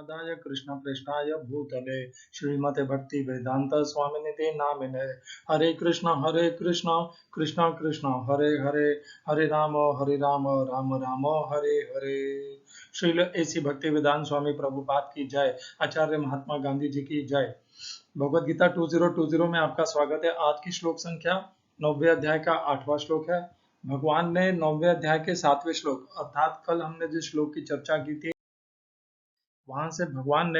नादाय कृष्ण पृष्ठाय भूतले श्रीमते भक्ति वेदांत स्वामिनिते नामिने हरे कृष्ण कृष्ण कृष्ण हरे हरे हरे राम राम राम हरे हरे। श्रील ऐसी भक्ति वेदांत स्वामी प्रभुपाद की जय। आचार्य महात्मा गांधी जी की जय। भगवद गीता 2020 में आपका स्वागत है। आज की श्लोक संख्या 9वें अध्याय का 8वां श्लोक है। भगवान ने 9वें अध्याय के 7वें श्लोक अर्थात कल हमने जिस श्लोक की चर्चा की थी वहां से भगवान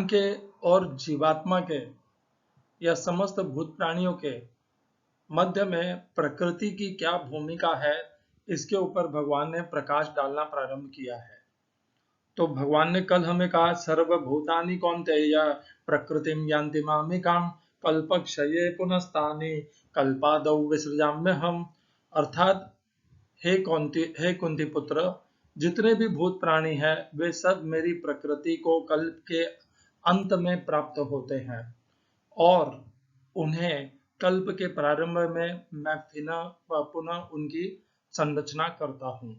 के और जीवात्मा के या समस्त भूत प्राणियों के मध्य में प्रकृति की क्या भूमिका है, इसके ऊपर भगवान ने प्रकाश डालना प्रारंभ किया है। तो भगवान ने कल हमें कहा सर्वभूतानि कौन्तेय प्रकृतिम यान्ति मामिकाम कल्पक्षये पुनस्तानि कल्पादौ विसृजाम्यहम्। अर्थात हे कुंती पुत्र, जितने भी भूत प्राणी हैं वे सब मेरी प्रकृति को कल्प के अंत में प्राप्त होते हैं और उन्हें कल्प के प्रारंभ में मैं पुनः उनकी संरचना करता हूँ।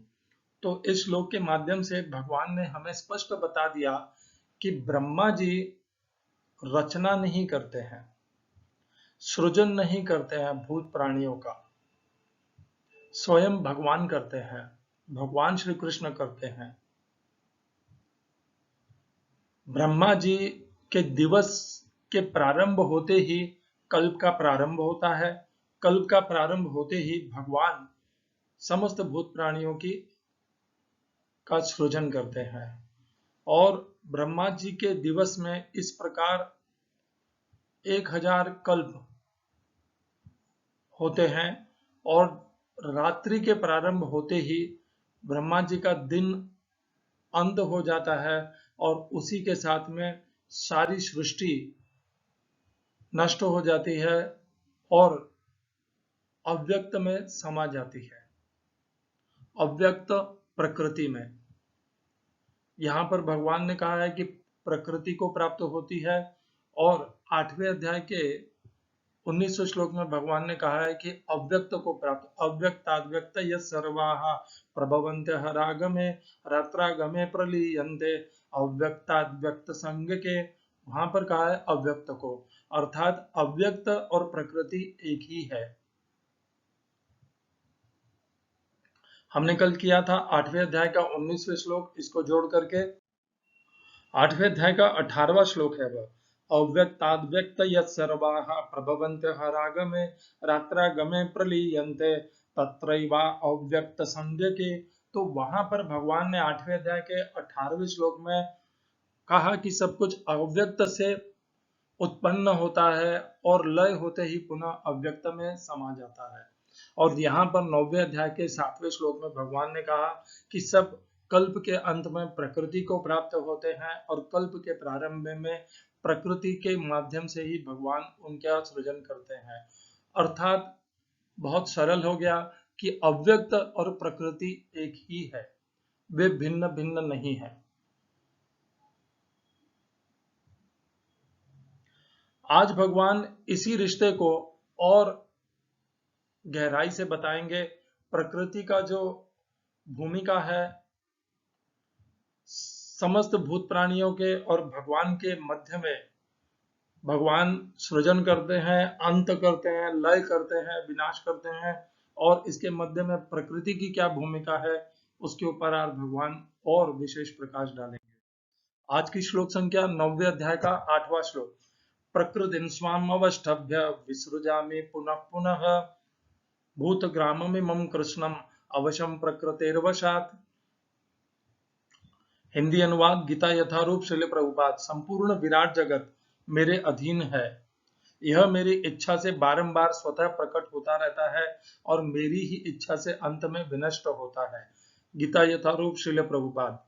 तो इस श्लोक के माध्यम से भगवान ने हमें स्पष्ट बता दिया कि ब्रह्मा जी रचना नहीं करते हैं, सृजन नहीं करते हैं भूत प्राणियों का, स्वयं भगवान करते हैं, भगवान श्री कृष्ण करते हैं। ब्रह्मा जी के दिवस के प्रारंभ होते ही कल्प का प्रारंभ होता है। कल्प का प्रारंभ होते ही भगवान समस्त भूत प्राणियों की का सृजन करते हैं और ब्रह्मा जी के दिवस में इस प्रकार 1000 कल्प होते हैं और रात्रि के प्रारंभ होते ही ब्रह्मा जी का दिन अंत हो जाता है और उसी के साथ में सारी सृष्टि नष्ट हो जाती है और अव्यक्त में समा जाती है, अव्यक्त प्रकृति में। यहाँ पर भगवान ने कहा है कि प्रकृति को प्राप्त होती है और 8वें अध्याय के 19वें श्लोक में भगवान ने कहा है कि अव्यक्त को प्राप्त, अव्यक्ताद्व्यक्त यः सर्वाः प्रभवन्त्यः रागमे रात्रागमे प्रलीयन्ते अव्यक्ताद्व्यक्त संग के, वहां पर कहा है अव्यक्त को, अर्थात अव्यक्त और प्रकृति एक ही है। हमने कल किया था 8वें अध्याय का 19वें श्लोक, इसको जोड़ करके 8वें अध्याय का 18वां श्लोक है वह अव्यक्ताद्व्यक्त यत् सर्वाः प्रभवन्त्यः रागमे रात्रागमे प्रलीयन्ते तत्रैवा अव्यक्त संज्ञके। तो वहां पर भगवान ने 8वें अध्याय के 18वें श्लोक में कहा कि सब कुछ अव्यक्त से उत्पन्न होता है और लय होते ही पुनः अव्यक्त में समा जाता है। और यहाँ पर 9वें अध्याय के 7वें श्लोक में भगवान ने कहा कि सब कल्प के अंत में प्रकृति को प्राप्त होते हैं और कल्प के प्रारंभ में प्रकृति के माध्यम से ही भगवान उनका सृजन करते हैं। अर्थात बहुत सरल हो गया कि अव्यक्त और प्रकृति एक ही है, वे भिन्न भिन्न नहीं है। आज भगवान इसी रिश्ते को और गहराई से बताएंगे। प्रकृति का जो भूमिका है समस्त भूत प्राणियों के और भगवान के मध्य में, भगवान सृजन करते हैं, अंत करते हैं, लय करते हैं, विनाश करते हैं और इसके मध्य में प्रकृति की क्या भूमिका है उसके ऊपर आज भगवान और विशेष प्रकाश डालेंगे। आज की श्लोक संख्या 9वें अध्याय का 8वां श्लोक प्रकृतिं स्वाम अवष्टभ्य विसृजामि पुनः पुनः भूतग्राममिमं कृष्णम अवशं प्रकृतेर्वशात्। हिंदी अनुवाद गीता यथारूप श्रील प्रभुपाद। संपूर्ण विराट जगत मेरे अधीन है, यह मेरी इच्छा से बारंबार स्वतः प्रकट होता रहता है और मेरी ही इच्छा से अंत में विनष्ट होता है। गीता यथारूप Srila Prabhupada.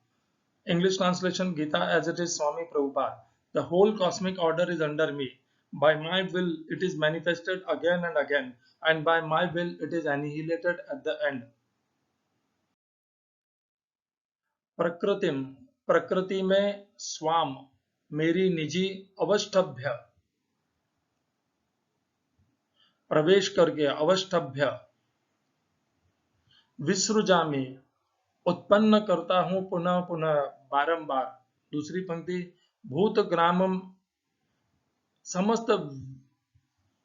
English translation Gita as it is Swami Prabhupada. The whole cosmic order is under me. By my will it is manifested again and again, and by my will it is annihilated at the end. प्रकृतिम, प्रकृति में स्वाम, मेरी निजी अवष्टभ्य, प्रवेश करके अवष्टभ्य विसृजामि उत्पन्न करता हूं पुनः पुनः बारंबार। दूसरी पंक्ति, भूत ग्रामम समस्त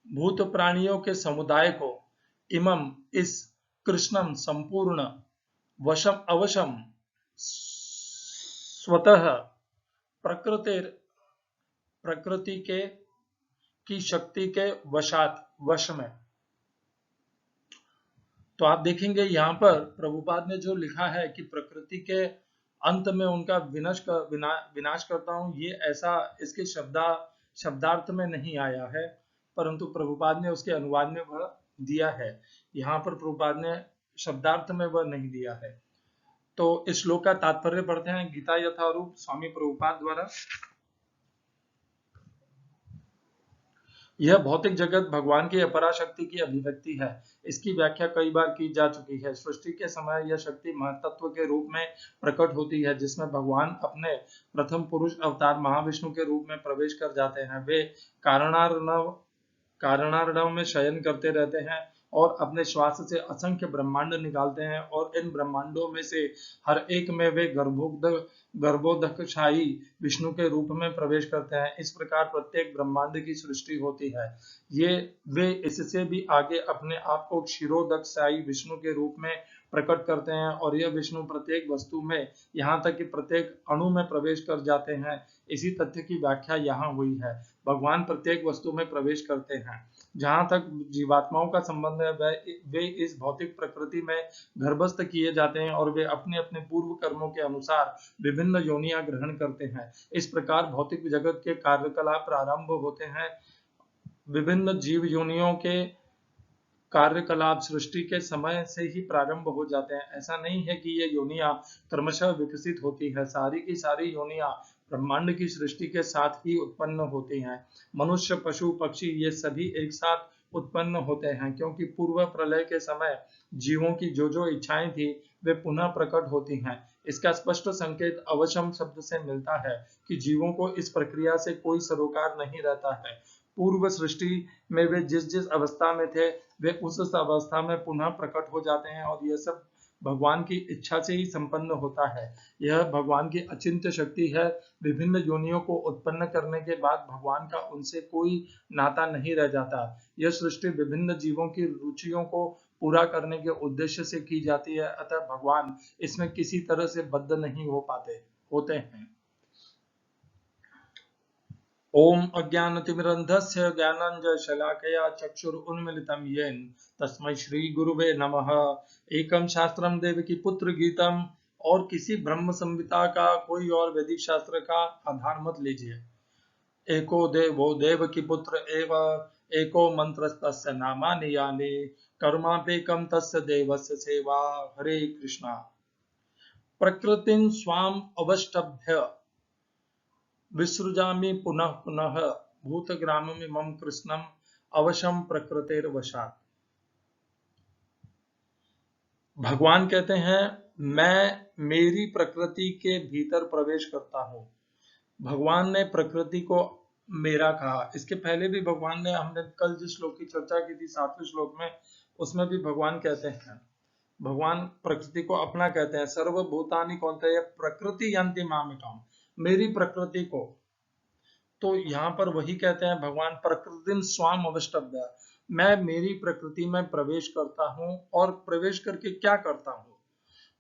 भूत प्राणियों के समुदाय को, इमम इस, कृष्णम संपूर्ण, वशम अवशम स्वतः, प्रकृति प्रकृति के की शक्ति के वशात वश में। तो आप देखेंगे यहाँ पर प्रभुपाद ने जो लिखा है कि प्रकृति के अंत में उनका विनाश करता हूं, ये ऐसा इसके शब्दार्थ में नहीं आया है, परंतु प्रभुपाद ने उसके अनुवाद में वह दिया है। यहाँ पर प्रभुपाद ने शब्दार्थ में वह नहीं दिया है। तो इस श्लोक का तात्पर्य पढ़ते हैं गीता यथारूप स्वामी प्रभुपाद द्वारा। यह भौतिक जगत भगवान की अपराशक्ति की अभिव्यक्ति है। इसकी व्याख्या कई बार की जा चुकी है। सृष्टि के समय यह शक्ति महत्त्व के रूप में प्रकट होती है, जिसमें भगवान अपने प्रथम पुरुष अवतार महाविष्णु के रूप में प्रवेश कर जाते हैं। वे कारणार्णव में शयन करते रहते हैं और अपने श्वास से असंख्य ब्रह्मांड निकालते हैं, और इन ब्रह्मांडों में से हर एक में वे गर्भोदकशाही विष्णु के रूप में प्रवेश करते हैं। इस प्रकार प्रत्येक ब्रह्मांड की सृष्टि होती है। वे इससे भी आगे अपने आप को क्षीरोदकशाही विष्णु के रूप में प्रकट करते हैं, और यह विष्णु प्रत्येक वस्तु में, यहाँ तक कि प्रत्येक अणु में प्रवेश कर जाते हैं। इसी तथ्य की व्याख्या यहाँ हुई है। भगवान प्रत्येक वस्तु में प्रवेश करते हैं। जहाँ तक जीवात्माओं का संबंध है, वे इस भौतिक प्रकृति में गर्भस्थ किए जाते हैं, और वे अपने अपने पूर्व कर्मों के अनुसार विभिन्न योनियां ग्रहण करते हैं। इस प्रकार भौतिक जगत के कार्यकलाप प्रारंभ होते हैं। विभिन्न जीव योनियों के कार्यकलाप सृष्टि के समय से ही प्रारंभ हो जाते हैं। ऐसा नहीं है कि ये योनियां क्रमशः विकसित होती है। सारी की सारी योनियां ब्रह्मांड की सृष्टि के साथ ही उत्पन्न होती हैं। मनुष्य, पशु, पक्षी ये सभी एक साथ उत्पन्न होते हैं, क्योंकि पूर्व प्रलय के समय जीवों की जो जो इच्छाएं थी वे पुनः प्रकट होती हैं। इसका स्पष्ट संकेत अवशम शब्द से मिलता है कि जीवों को इस प्रक्रिया से कोई सरोकार नहीं रहता है। पूर्व सृष्टि में वे जिस जिस अवस्था में थे, वे उस अवस्था में पुनः प्रकट हो जाते हैं, और यह सब भगवान की इच्छा से ही संपन्न होता है। यह भगवान की अचिंत्य शक्ति है। विभिन्न योनियों को उत्पन्न करने के बाद भगवान का उनसे कोई नाता नहीं रह जाता। यह सृष्टि विभिन्न जीवों की रुचियों को पूरा करने के उद्देश्य से की जाती है, अतः भगवान इसमें किसी तरह से बद्ध नहीं होते हैं। ओम अज्ञानतिमिरन्धस्य ज्ञानाञ्जनशलाकया चक्षुरुन्मीलितं येन तस्मै श्री गुरुवे नमः। एकम शास्त्रम देवकी पुत्र गीतम, और किसी ब्रह्म संहिता का कोई और वैदिक शास्त्र का आधार मत लीजिए। एको देवो देवकी पुत्र एव, एको मंत्रस्तस्य नामानि यानि, कर्मापेकम तस्य देवस्य सेवा। हरे कृष्णा। प्रकृतिं स्वाम अवष्टभ्य विसृजामि पुनः पुनः, भूतग्राममिमं कृष्णं अवशं प्रकृतेर्वशात्। भगवान कहते हैं, मैं मेरी प्रकृति के भीतर प्रवेश करता हूँ। भगवान ने प्रकृति को मेरा कहा। इसके पहले भी भगवान ने, हमने कल जिस श्लोक की चर्चा की थी 7वें श्लोक में, उसमें भी भगवान कहते हैं, भगवान प्रकृति को अपना कहते हैं। सर्वभूतानि कौन्तेय प्रकृति यन्ति मामिकाम, मेरी प्रकृति को। तो यहाँ पर वही कहते हैं भगवान, प्रकृतिं स्वाम अवष्टभ्य, मैं मेरी प्रकृति में प्रवेश करता हूँ। और प्रवेश करके क्या करता हूँ?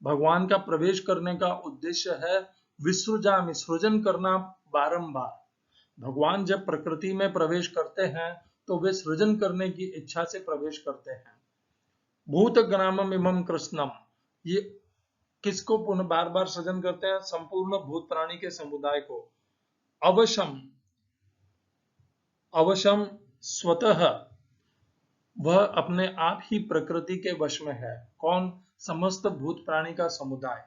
भगवान का प्रवेश करने का उद्देश्य है विसृजामि, सृजन करना बारंबार। भगवान जब प्रकृति में प्रवेश करते हैं तो वे सृजन करने की इच्छा से प्रवेश करते हैं। भूत ग्रामम इमं कृष्णम, ये किसको पुनः बार बार सृजन करते हैं? संपूर्ण भूत प्राणी के समुदाय को। अवशम स्वतः, वह अपने आप ही प्रकृति के वश में है। कौन? समस्त भूत प्राणी का समुदाय।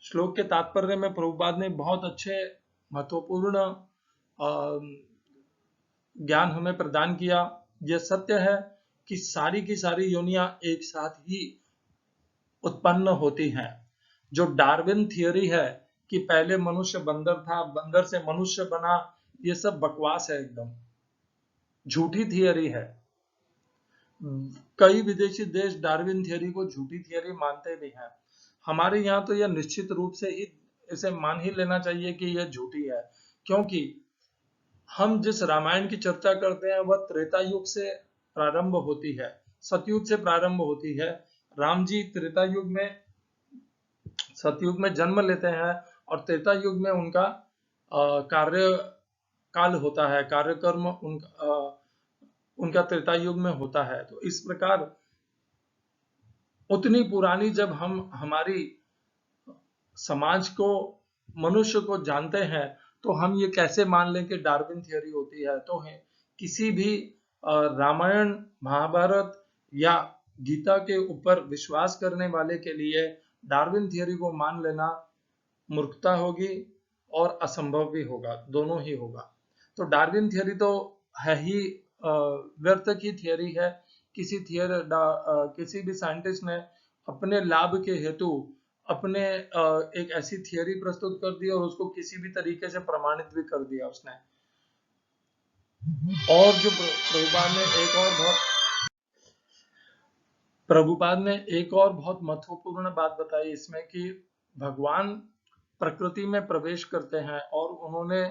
श्लोक के तात्पर्य में प्रभुपाद ने बहुत अच्छे महत्वपूर्ण ज्ञान हमें प्रदान किया। यह सत्य है कि सारी की सारी योनियां एक साथ ही उत्पन्न होती हैं। जो डार्विन थियरी है कि पहले मनुष्य बंदर था, बंदर से मनुष्य बना, ये सब बकवास है, एकदम झूठी थियरी है। कई विदेशी देश डार्विन थियरी को झूठी थियरी मानते भी हैं। हमारे यहाँ तो यह निश्चित रूप से ही इसे मान ही लेना चाहिए कि यह झूठी है, क्योंकि हम जिस रामायण की चर्चा करते हैं वह त्रेता युग से प्रारंभ होती है, सतयुग से प्रारंभ होती है। राम जी त्रेता युग में, सतयुग में जन्म लेते हैं और त्रेता युग में उनका कार्य काल होता है, कार्यकर्म उनका त्रेता युग में होता है। तो इस प्रकार उतनी पुरानी जब हम हमारी समाज को, मनुष्य को जानते हैं, तो हम ये कैसे मान लें कि डार्विन थियरी होती है। तो है किसी भी रामायण, महाभारत या गीता के ऊपर विश्वास करने वाले के लिए डार्विन थियरी को मान लेना मूर्खता होगी और असंभव भी होगा, दोनों ही होगा। तो डार्विन थियरी तो है ही व्यर्थ की थियरी है। किसी भी साइंटिस्ट ने अपने लाभ के हेतु अपने एक ऐसी थियरी प्रस्तुत कर दी और उसको किसी भी तरीके से प्रमाणित भी कर दिया उसने। और जो प्रभुपाद ने एक और बहुत महत्वपूर्ण बात बताई इसमें कि भगवान प्रकृति में प्रवेश करते हैं और उन्होंने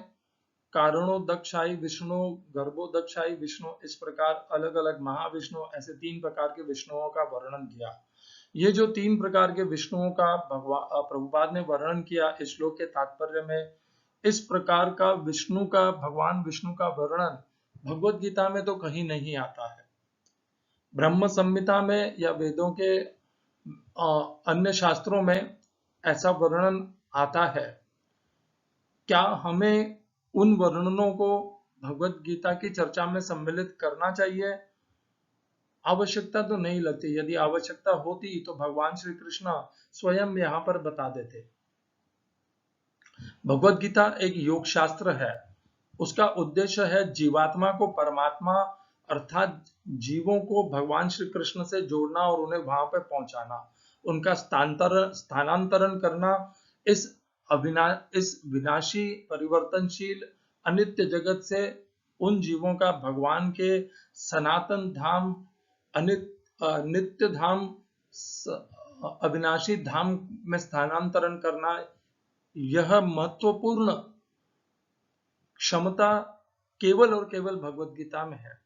कारणोदक्षाई विष्णु, गर्भोदक्षाई विष्णु, इस प्रकार अलग अलग महाविष्णु, ऐसे 3 प्रकार के विष्णुओं का वर्णन किया। ये जो 3 प्रकार के विष्णुओं का प्रभुपाद ने वर्णन किया इस श्लोक के तात्पर्य में, इस प्रकार का भगवान विष्णु का वर्णन भगवत गीता में तो कहीं नहीं आता है। ब्रह्म संहिता में या वेदों के अन्य शास्त्रों में ऐसा वर्णन आता है। क्या हमें उन वर्णनों को भगवत गीता की चर्चा में सम्मिलित करना चाहिए? आवश्यकता तो नहीं लगती। यदि आवश्यकता होती तो भगवान श्री कृष्ण स्वयं यहाँ पर बता देते। भगवत गीता एक योग शास्त्र है। उसका उद्देश्य है जीवात्मा को परमात्मा अर्थात जीवों को भगवान श्री कृष्ण से जोड़ना और उन्हें वहां पर पहुंचाना, उनका स्थानांतरण करना इस विनाशी, परिवर्तनशील, अनित्य जगत से उन जीवों का भगवान के सनातन धाम, नित्य धाम, अविनाशी धाम में स्थानांतरण करना। यह महत्वपूर्ण क्षमता केवल और केवल भगवत गीता में है।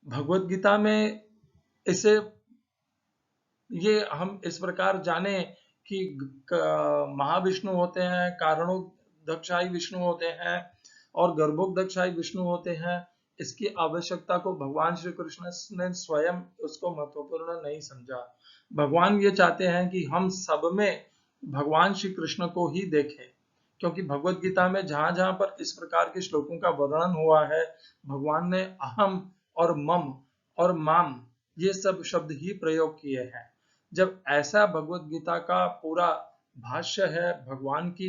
भगवत गीता में इसे ये हम इस प्रकार जाने कि महाविष्णु होते हैं, कारणोदक्षाई विष्णु होते हैं और गर्भोदक्षाई विष्णु होते हैं, इसकी आवश्यकता को भगवान श्री कृष्ण ने स्वयं उसको महत्वपूर्ण नहीं समझा। भगवान ये चाहते हैं कि हम सब में भगवान श्री कृष्ण को ही देखें, क्योंकि भगवत गीता में जहां जहां पर इस प्रकार के श्लोकों का वर्णन हुआ है, भगवान ने अहम और मम और माम ये सब शब्द ही प्रयोग किए हैं। जब ऐसा भगवत गीता का पूरा भाष्य है, भगवान की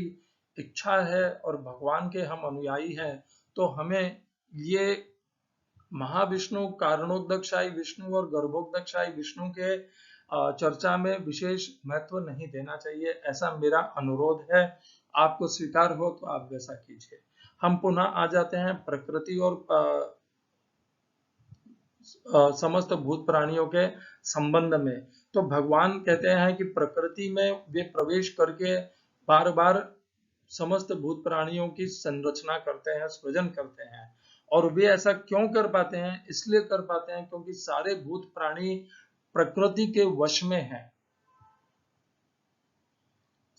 इच्छा है और भगवान के हम अनुयायी हैं, तो हमें ये महाविष्णु, कारणोदक्षाई विष्णु और गर्भोदक्षाई विष्णु के चर्चा में विशेष महत्व नहीं देना चाहिए, ऐसा मेरा अनुरोध है। आपको स्वीकार हो तो आप वैसा कीजिए। हम पुनः आ जाते हैं प्रकृति और समस्त भूत प्राणियों के संबंध में। तो भगवान कहते हैं कि प्रकृति में वे प्रवेश करके बार बार समस्त भूत प्राणियों की संरचना करते हैं, सृजन करते हैं। और वे ऐसा क्यों कर पाते हैं? इसलिए कर पाते हैं क्योंकि सारे भूत प्राणी प्रकृति के वश में हैं।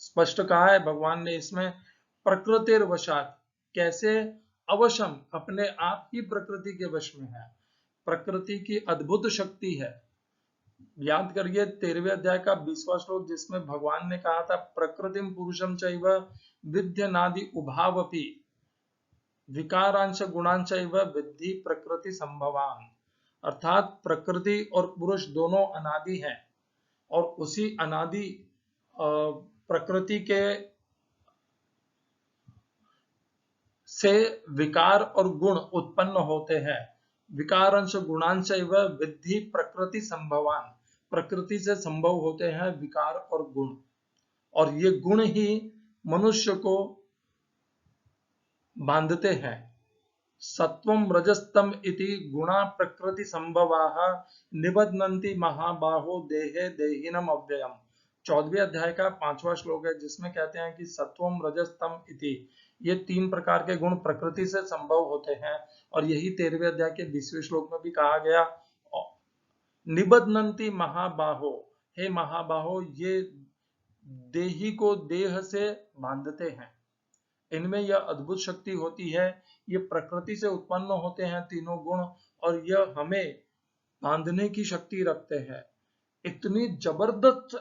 स्पष्ट कहा है भगवान ने इसमें, प्रकृतिर वशात। कैसे? अवशम, अपने आप ही प्रकृति के वश में है। प्रकृति की अद्भुत शक्ति है। याद करिए 13वें अध्याय का 20वां श्लोक, जिसमें भगवान ने कहा था प्रकृतिम पुरुषम चैव विद्यनादि उभावपि विकारांश गुणांचैव विद्धि प्रकृति संभवान। अर्थात प्रकृति और पुरुष दोनों अनादि हैं और उसी अनादि प्रकृति के से विकार और गुण उत्पन्न होते हैं। विकारांश गुणांश विद्धि प्रकृति संभवान। प्रकृति से संभव होते हैं विकार और गुण, और ये गुण ही मनुष्य को बांधते हैं। सत्वं रजस्तम इति गुणा प्रकृति संभवाः निबध्नन्ति महाबाहो देहे देहिनम अव्ययम। 14वें अध्याय का 5वां श्लोक है, जिसमें कहते हैं कि सत्वम रजस्तम इति, ये 3 प्रकार के गुण प्रकृति से संभव होते हैं। और यही 13वें अध्याय के 20वें श्लोक में भी कहा गया, निबध्नन्ति महाबाहो, हे महाबाहो, ये देही को देह से बांधते हैं। इनमें यह अद्भुत शक्ति होती है, ये प्रकृति से उत्पन्न होते हैं तीनों गुण, और यह हमें बांधने की शक्ति रखते हैं। इतनी जबरदस्त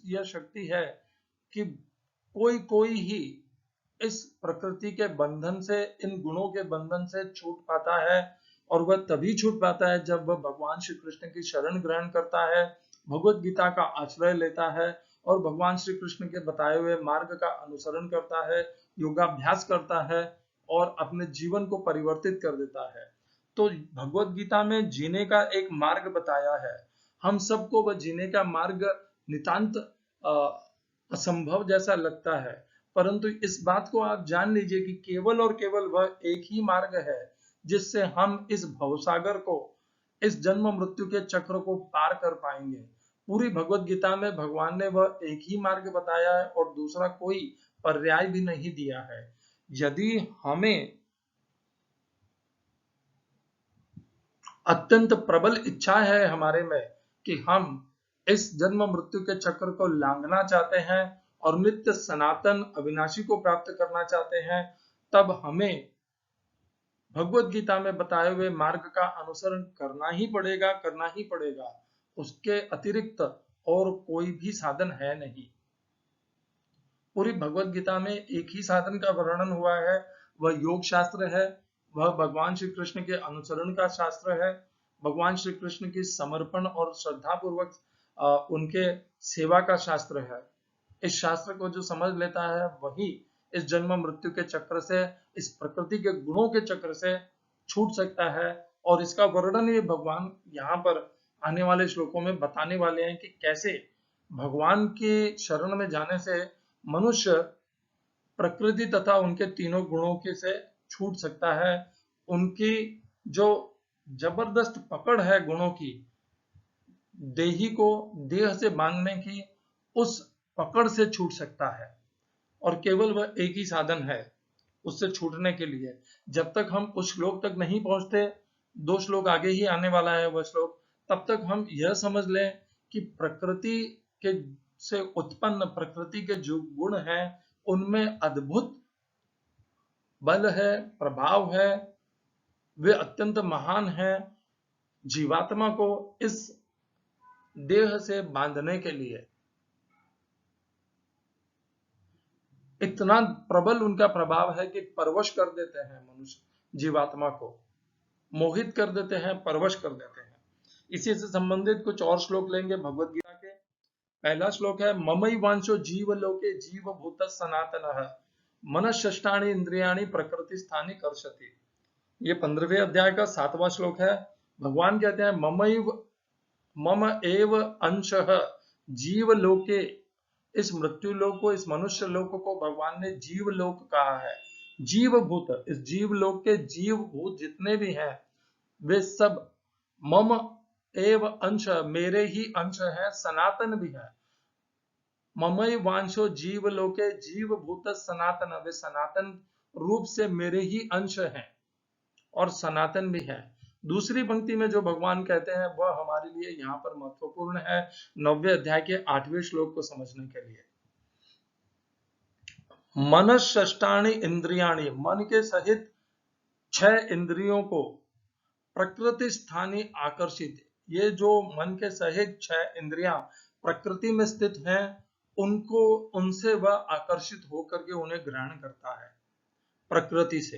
यह शक्ति है कि कोई ही इस प्रकृति के बंधन से, इन गुणों के बंधन से छूट पाता है। और वह तभी छूट पाता है जब वह भगवान श्री कृष्ण की शरण ग्रहण करता है, भगवत गीता का आश्रय लेता है और भगवान श्री कृष्ण के बताए हुए मार्ग का अनुसरण करता है, योगाभ्यास करता है और अपने जीवन को परिवर्तित कर देता है। तो भगवत गीता में जीने का एक मार्ग बताया है। हम सबको वह जीने का मार्ग नितांत असंभव जैसा लगता है, परंतु इस बात को आप जान लीजिए कि केवल और केवल वह एक ही मार्ग है जिससे हम इस भवसागर को, इस जन्म मृत्यु के चक्र को पार कर पाएंगे। पूरी भगवत गीता में भगवान ने वह एक ही मार्ग बताया है और दूसरा कोई पर्याय भी नहीं दिया है। यदि हमें अत्यंत प्रबल इच्छा है हमारे में कि हम इस जन्म मृत्यु के चक्र को लांघना चाहते हैं और नित्य सनातन अविनाशी को प्राप्त करना चाहते हैं, तब हमें भगवत गीता में बताए हुए मार्ग का अनुसरण करना ही पड़ेगा। उसके अतिरिक्त और कोई भी साधन है नहीं। पूरी भगवत गीता में एक ही साधन का वर्णन हुआ है, वह योग शास्त्र है, वह भगवान श्री कृष्ण के अनुसरण का शास्त्र है, भगवान श्री कृष्ण की समर्पण और श्रद्धा पूर्वक उनके सेवा का शास्त्र है। इस शास्त्र को जो समझ लेता है वही इस जन्म मृत्यु के चक्र से, इस प्रकृति के गुणों के चक्र से छूट सकता है। और इसका वर्णन ये भगवान यहाँ पर आने वाले श्लोकों में बताने वाले हैं कि कैसे भगवान के शरण में जाने से मनुष्य प्रकृति तथा उनके तीनों गुणों के से छूट सकता है। उनकी जो जबरदस्त पकड़ है गुणों की, देही को देह से बांधने की, उस पकड़ से छूट सकता है। और केवल वह एक ही साधन है उससे छूटने के लिए। जब तक हम उस श्लोक तक नहीं पहुंचते, 2 श्लोक आगे ही आने वाला है वह श्लोक, तब तक हम यह समझ लें कि प्रकृति के से उत्पन्न प्रकृति के जो गुण हैं उनमें अद्भुत बल है, प्रभाव है, वे अत्यंत महान हैं जीवात्मा को इस देह से बांधने के लिए। इतना प्रबल उनका प्रभाव है कि परवश कर देते हैं मनुष्य, जीवात्मा को मोहित कर देते हैं, परवश कर देते हैं। इसी से संबंधित कुछ और श्लोक लेंगे भगवत गीता के। पहला श्लोक है, ममैवांशो जीवलोके जीवभूतः सनातनः मनःषष्ठानि इंद्रियाणि प्रकृति स्थानि कर्षति। ये 15वें अध्याय का 7वां श्लोक है। भगवान कहते हैं, मम एव अंशः जीवलोके, इस मृत्यु लोक को, इस मनुष्य लोक को भगवान ने जीव लोक कहा है। जीवभूत, इस जीव लोक के जीवभूत जितने भी हैं वे सब मम एव अंश, मेरे ही अंश है, सनातन भी है। ममई वांशो जीव लोके जीवभूत सनातन, वे सनातन रूप से मेरे ही अंश हैं और सनातन भी है। दूसरी पंक्ति में जो भगवान कहते हैं वह हमारे लिए यहाँ पर महत्वपूर्ण है, 9वें अध्याय के 8वें श्लोक को समझने के लिए। मनःषष्ठानि इंद्रियाणि, मन के सहित 6 इंद्रियों को प्रकृति स्थानी आकर्षित, ये जो मन के सहित 6 इंद्रियां प्रकृति में स्थित हैं उनको, उनसे वह आकर्षित होकर के उन्हें ग्रहण करता है प्रकृति से।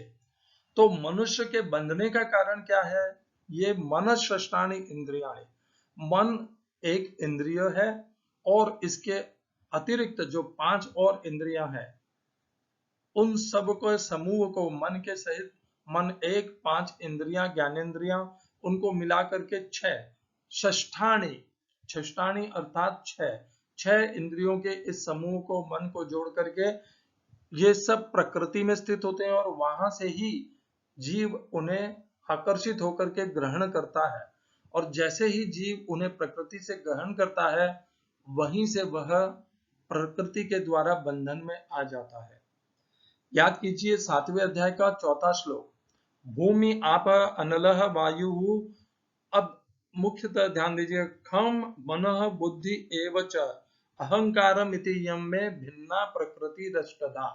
तो मनुष्य के बंधने का कारण क्या है? ये मनःषष्ठानि इंद्रियाणि, मन एक इंद्रिय है और इसके अतिरिक्त जो 5 और इंद्रियां हैं उन सब को समूह को, मन के सहित मन 1, 5 इंद्रियां, ज्ञानेंद्रियां, उनको मिला करके 6 षष्ठानि, षष्ठानि अर्थात 6 इंद्रियों के इस समूह को, मन को जोड़ करके ये सब प्रकृति में स्थित होते हैं और वहां से ही जीव उन्हें आकर्षित होकर के ग्रहण करता है, और जैसे ही जीव उन्हें प्रकृति से ग्रहण करता है, वहीं से वह प्रकृति के द्वारा बंधन में आ जाता है। याद कीजिए 7वें अध्याय का 4था श्लोक, भूमि आप अनलः वायु। अब मुख्यतः ध्यान दीजिए, खम मनः बुद्धि एव च अहंकारम इति यम में भिन्ना प्रकृति रष्टधा।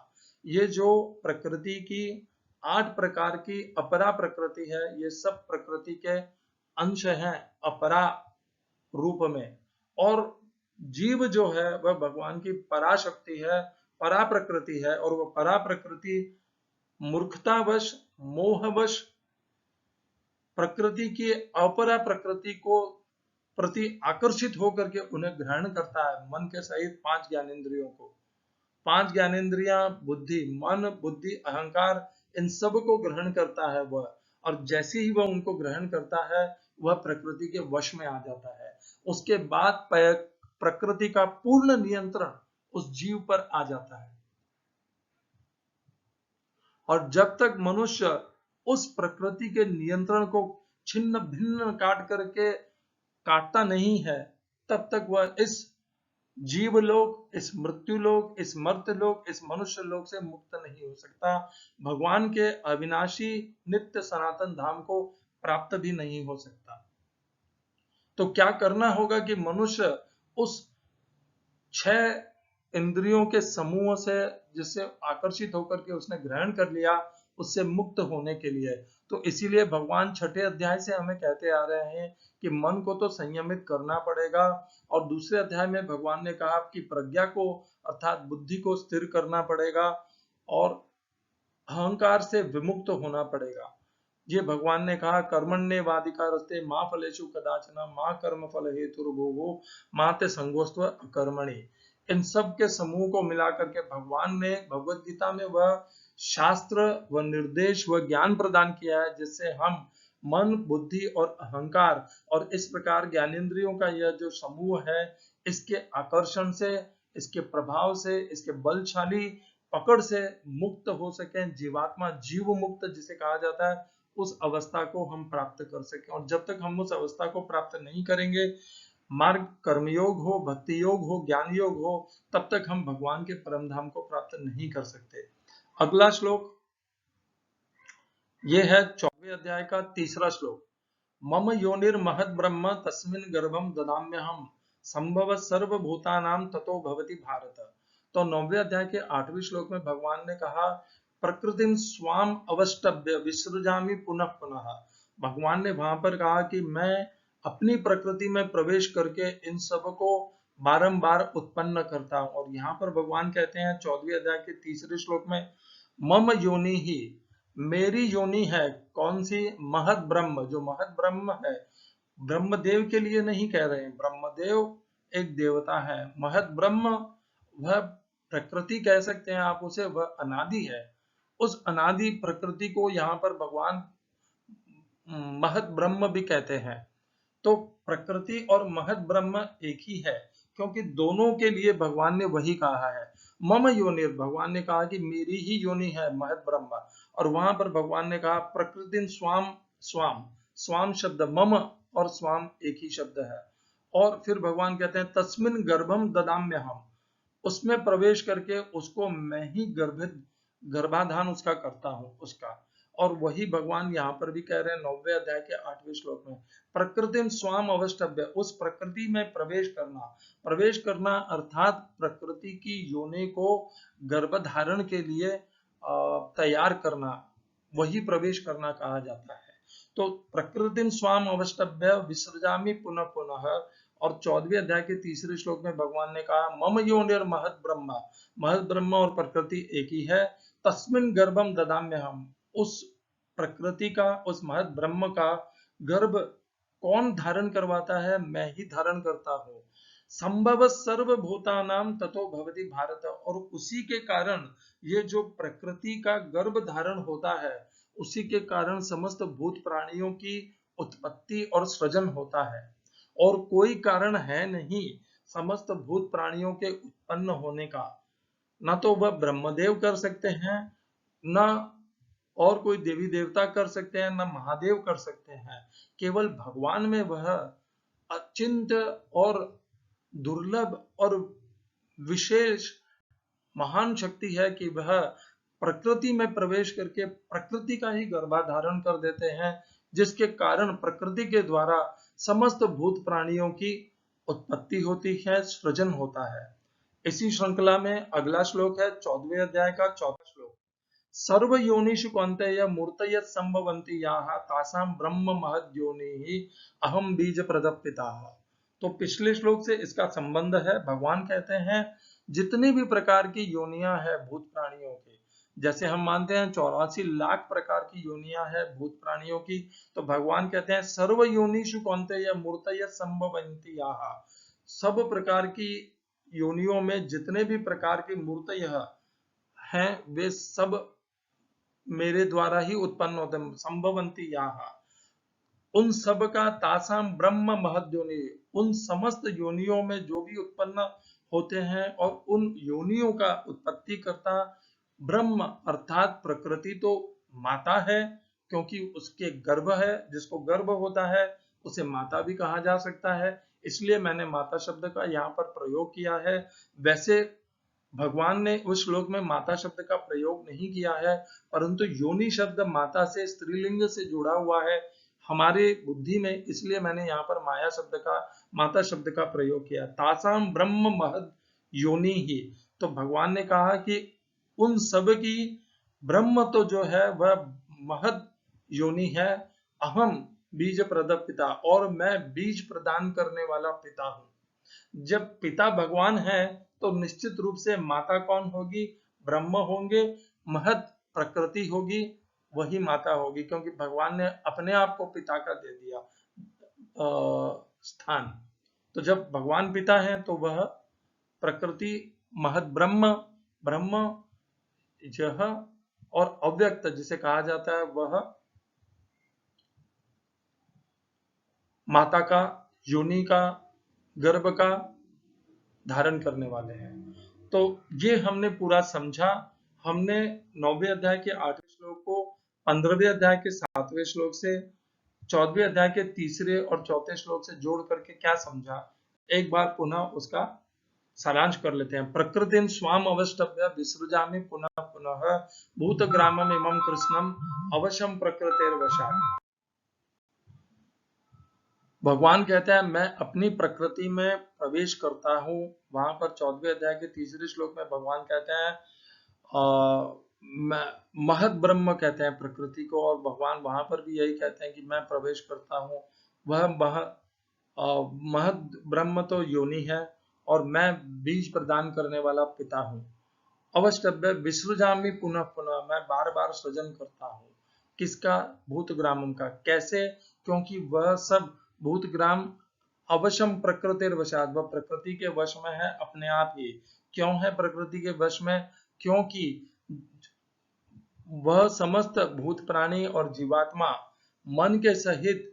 ये जो प्रकृति की 8 प्रकार की अपरा प्रकृति है, ये सब प्रकृति के अंश हैं अपरा रूप में, और जीव जो है वह भगवान की पराशक्ति है, परा प्रकृति है, और वह परा प्रकृति मूर्खतावश मोहवश प्रकृति की अपरा प्रकृति को प्रति आकर्षित होकर के उन्हें ग्रहण करता है, मन के सहित 5 ज्ञानेंद्रियों को। 5 ज्ञानेंद्रियां बुद्धि, मन, बुद्धि, अहंकार, इन सब को ग्रहण करता है वह, और जैसे ही वह उनको ग्रहण करता है वह प्रकृति के वश में आ जाता है। उसके बाद प्रकृति का पूर्ण नियंत्रण उस जीव पर आ जाता है, और जब तक मनुष्य उस प्रकृति के नियंत्रण को छिन्न भिन्न काटता नहीं है, तब तक वह इस जीवलोक, इस मृत्युलोक, इस मर्त्यलोक, इस मनुष्य लोक से मुक्त नहीं हो सकता, भगवान के अविनाशी नित्य सनातन धाम को प्राप्त भी नहीं हो सकता। तो क्या करना होगा कि मनुष्य उस 6 इंद्रियों के समूह से जिससे आकर्षित होकर के उसने ग्रहण कर लिया, उससे मुक्त होने के लिए, तो इसीलिए भगवान 6ठे अध्याय से हमें कहते आ रहे हैं कि मन को तो संयमित करना पड़ेगा, और दूसरे अध्याय में भगवान ने कहा कि प्रज्ञा को अर्थात बुद्धि को स्थिर करना पड़ेगा, और अहंकार से विमुक्त होना पड़ेगा। ये भगवान ने कहा, कर्मण्येवाधिकारस्ते मा फलेषु कदाचन मा कर्म फल हेतुर्भोगो मा ते संगोस्त्व अकर्मणि। इन सब के समूह को मिलाकर के भगवान ने भगवत गीता में वह शास्त्र व निर्देश व ज्ञान प्रदान किया है, जिससे हम मन, बुद्धि और अहंकार और इस प्रकार ज्ञानेंद्रियों का यह जो समूह है, इसके आकर्षण से, इसके प्रभाव से, इसके बलशाली पकड़ से मुक्त हो सके, जीवात्मा जीव मुक्त जिसे कहा जाता है, उस अवस्था को हम प्राप्त कर सकें। और जब तक हम उस अवस्था को प्राप्त नहीं करेंगे, मार्ग कर्मयोग हो, भक्ति योग हो, ज्ञान योग हो, तब तक हम भगवान के परम धाम को प्राप्त नहीं कर सकते। अगला श्लोक ये है 14वें अध्याय का 3रा श्लोक, मम योनिर महद ब्रह्म तस्मिन् गर्भम ददाम्यहम संभव सर्वभूतानाम ततो भवति भारत। तो 9वें अध्याय के 8वें श्लोक में भगवान ने कहा, प्रकृतिम स्वाम अवष्टभ्य विसृजामि पुनः पुनः। भगवान ने वहां पर कहा कि मैं अपनी प्रकृति में प्रवेश करके इन सब को बारंबार उत्पन्न करता हूं। और यहाँ पर भगवान कहते हैं 14वें अध्याय के 3रे श्लोक में, मम योनि ही, मेरी योनि है, कौन सी? महद ब्रह्म, जो महद ब्रह्म है, ब्रह्मदेव के लिए नहीं कह रहे हैं, ब्रह्मदेव एक देवता है, महद ब्रह्म वह प्रकृति कह सकते हैं आप उसे, वह अनादि है। उस अनादि प्रकृति को यहाँ पर भगवान महद ब्रह्म भी कहते हैं। तो प्रकृति और महद ब्रह्म एक ही है, क्योंकि दोनों के लिए भगवान ने वही कहा है। मम योनिर, भगवान ने कहा कि मेरी ही योनि है महद ब्रह्म, और वहां पर भगवान ने कहा प्रकृति स्वाम, स्वाम, स्वाम शब्द मम और स्वाम एक ही शब्द है। और फिर भगवान कहते हैं तस्मिन् गर्भम ददाम्यहम, उसमें प्रवेश करके उसको मैं ही गर्भाधान उसका करता हूँ उसका। और वही भगवान यहाँ पर भी कह रहे हैं 9वें अध्याय के 8वें श्लोक में, प्रकृतिम स्वाम अवष्टभ्य, उस प्रकृति में प्रवेश करना अर्थात प्रकृति की योनि को गर्भधारण के लिए तैयार करना, वही प्रवेश करना कहा जाता है। तो प्रकृतिम स्वाम अवष्टभ्य विसृजामि पुनः पुनः। और 14वें अध्याय के 3रे श्लोक में भगवान ने कहा, मम योनिर महद ब्रह्म, महद ब्रह्म और प्रकृति एक ही है, तस्मिन् गर्भम ददाम्यहम, उस प्रकृति का, उस महद ब्रह्म का गर्भ कौन धारण करवाता है? मैं ही धारण करता हूँ। संभव सर्वभूतानाम ततो भवति भारत, और उसी के कारण ये जो प्रकृति का गर्भ धारण होता है, उसी के कारण समस्त भूत प्राणियों की उत्पत्ति और सृजन होता है, और कोई कारण है नहीं समस्त भूत प्राणियों के उत्पन्न होने का। न तो वह ब्रह्मदेव कर सकते हैं, न और कोई देवी देवता कर सकते हैं, न महादेव कर सकते हैं। केवल भगवान में वह अचिंत्य और दुर्लभ और विशेष महान शक्ति है कि वह प्रकृति में प्रवेश करके प्रकृति का ही गर्भाधारण कर देते हैं, जिसके कारण प्रकृति के द्वारा समस्त भूत प्राणियों की उत्पत्ति होती है, सृजन होता है। इसी श्रृंखला में अगला श्लोक है 14वें अध्याय का 4था श्लोक। सर्व योनिषु कौन्तेय मूर्तय संभवन्ति याः तासां ब्रह्म महद् योनिः अहम बीज प्रदः पिताः। तो पिछले श्लोक से इसका संबंध है। भगवान कहते हैं जितनी भी प्रकार की योनियां है भूत प्राणियों की, जैसे हम मानते हैं 84 लाख प्रकार की योनियां है भूत प्राणियों की, तो भगवान कहते हैं सर्व योनिषु कौन्तेय मूर्तय संभवन्ति याः। सब प्रकार की योनियों में जितने भी प्रकार की मूर्तय हैं वे सब मेरे द्वारा ही उत्पन्न होते हैं। संभवन्ति याः, उन सब का तासाम ब्रह्म महद् योनि, उन समस्त योनियों में जो भी उत्पन्न होते हैं और उन योनियों का उत्पत्ति करता ब्रह्म अर्थात प्रकृति तो माता है, क्योंकि उसके गर्भ है, जिसको गर्भ होता है उसे माता भी कहा जा सकता है, इसलिए मैंने माता शब्द का यहाँ पर प्रयोग किया है। वैसे भगवान ने उस श्लोक में माता शब्द का प्रयोग नहीं किया है, परंतु योनि शब्द माता से स्त्रीलिंग से जुड़ा हुआ है हमारे बुद्धि में, इसलिए मैंने यहाँ पर माया शब्द का माता शब्द का प्रयोग किया। तासाम ब्रह्म महद् योनि ही, तो भगवान ने कहा कि उन सब की ब्रह्म तो जो है वह महद् योनि है, अहम बीज प्रदः पिता, और मैं बीज प्रदान करने वाला पिता हूँ। जब पिता भगवान है तो निश्चित रूप से माता कौन होगी? ब्रह्म होंगे, महद् प्रकृति होगी, वही माता होगी, क्योंकि भगवान ने अपने आप को पिता का दे दिया स्थान। तो जब भगवान पिता है तो वह प्रकृति महद् ब्रह्म, ब्रह्म यह और अव्यक्त जिसे कहा जाता है वह माता का, योनि का, गर्भ का धारण करने वाले हैं। तो ये हमने पूरा समझा। हमने 9वें अध्याय के 8वें श्लोक को 15वें अध्याय के 7वें श्लोक से, 14वें अध्याय के 3रे और 4थे श्लोक से जोड़ करके क्या समझा, एक बार पुनः उसका सारांश कर लेते हैं। प्रकृतिं स्वाम अवष्टभ्य विसृजामि पुनः पुनः भूतग्रामम् इमं कृष्णम् अवश्यं प्रकृतेर्वशात्। भगवान कहता है मैं अपनी प्रकृति में प्रवेश करता हूँ। वहां पर 14वें अध्याय के 3रे श्लोक में भगवान कहते हैं महद् ब्रह्म कहते हैं प्रकृति को, और भगवान वहां पर भी यही कहते हैं कि मैं प्रवेश करता हूँ। वह महद् ब्रह्म तो योनि है और मैं बीज प्रदान करने वाला पिता हूँ। अवष्टभ्य विसृजामि पुनः पुनः, मैं बार बार सृजन करता हूँ। किसका? भूतग्रामम का। कैसे? क्योंकि वह सब भूतग्राम अवश्यम प्रकृतिर्वशात्, वह प्रकृति के वश में है अपने आप ही। क्यों है प्रकृति के वश में? क्योंकि वह समस्त भूत प्राणी और जीवात्मा मन के सहित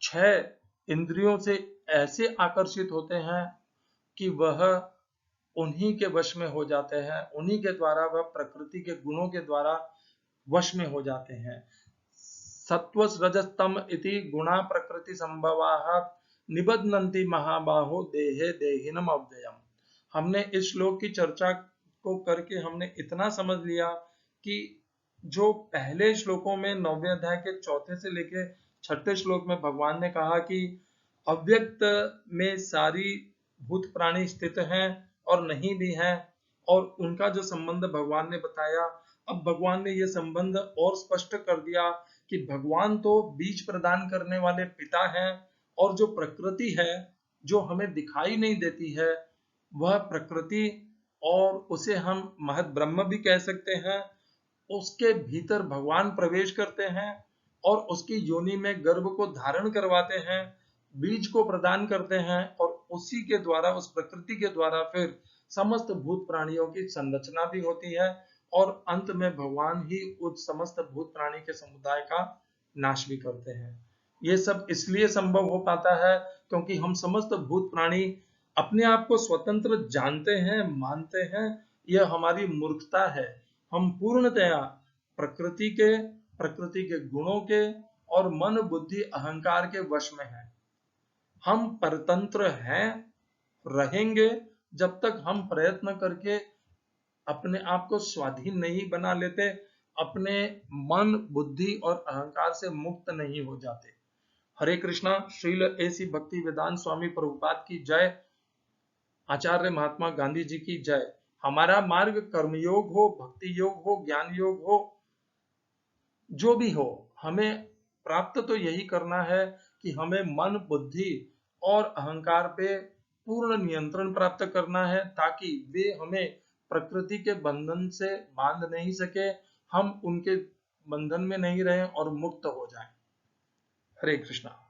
6 इंद्रियों से ऐसे आकर्षित होते हैं कि वह उन्हीं के वश में हो जाते हैं, उन्हीं के द्वारा वह प्रकृति के गुणों के द्वारा वश में हो जाते हैं। सत्वस् रजस्तम इति गुणा प्रकृति संभवाः निबध्नन्ति महाबाहो देहे देहिनम् अव्ययम्। हमने इस श्लोक की चर्चा को करके हमने इतना समझ लिया कि जो पहले श्लोकों में 9वें अध्याय के 4थे से लेके 6ठे श्लोक में भगवान ने कहा कि अव्यक्त में सारी भूत प्राणी स्थित हैं और नहीं भी हैं, और उनका जो संबंध भगवान ने बताया, अब भगवान ने यह संबंध और स्पष्ट कर दिया कि भगवान तो बीज प्रदान करने वाले पिता हैं, और जो प्रकृति है जो हमें दिखाई नहीं देती है वह प्रकृति, और उसे हम महद् ब्रह्म भी कह सकते हैं, उसके भीतर भगवान प्रवेश करते हैं और उसकी योनि में गर्भ को धारण करवाते हैं, बीज को प्रदान करते हैं, और उसी के द्वारा, उस प्रकृति के द्वारा फिर समस्त भूत प्राणियों की संरचना भी होती है, और अंत में भगवान ही उस समस्त भूत प्राणी के समुदाय का नाश भी करते हैं। ये सब इसलिए संभव हो पाता है क्योंकि हम समस्त भूत प्राणी अपने आप को स्वतंत्र जानते हैं, मानते हैं। यह हमारी मूर्खता है। हम पूर्णतया प्रकृति के गुणों के और मन बुद्धि अहंकार के वश में हैं। हम परतंत्र हैं, रहेंगे जब तक हम प्रयत्न करके अपने आप को स्वाधीन नहीं बना लेते, अपने मन बुद्धि और अहंकार से मुक्त नहीं हो जाते। हरे कृष्णा। श्रील ऐसी भक्ति वेदांत स्वामी प्रभुपाद की जय। आचार्य महात्मा गांधी जी की जय। हमारा मार्ग कर्मयोग हो, भक्ति योग हो, ज्ञान योग हो, जो भी हो, हमें प्राप्त तो यही करना है कि हमें मन बुद्धि और अहंकार पे पूर्ण नियंत्रण प्राप्त करना है, ताकि वे हमें प्रकृति के बंधन से बांध नहीं सके, हम उनके बंधन में नहीं रहें और मुक्त हो जाएं। हरे कृष्णा।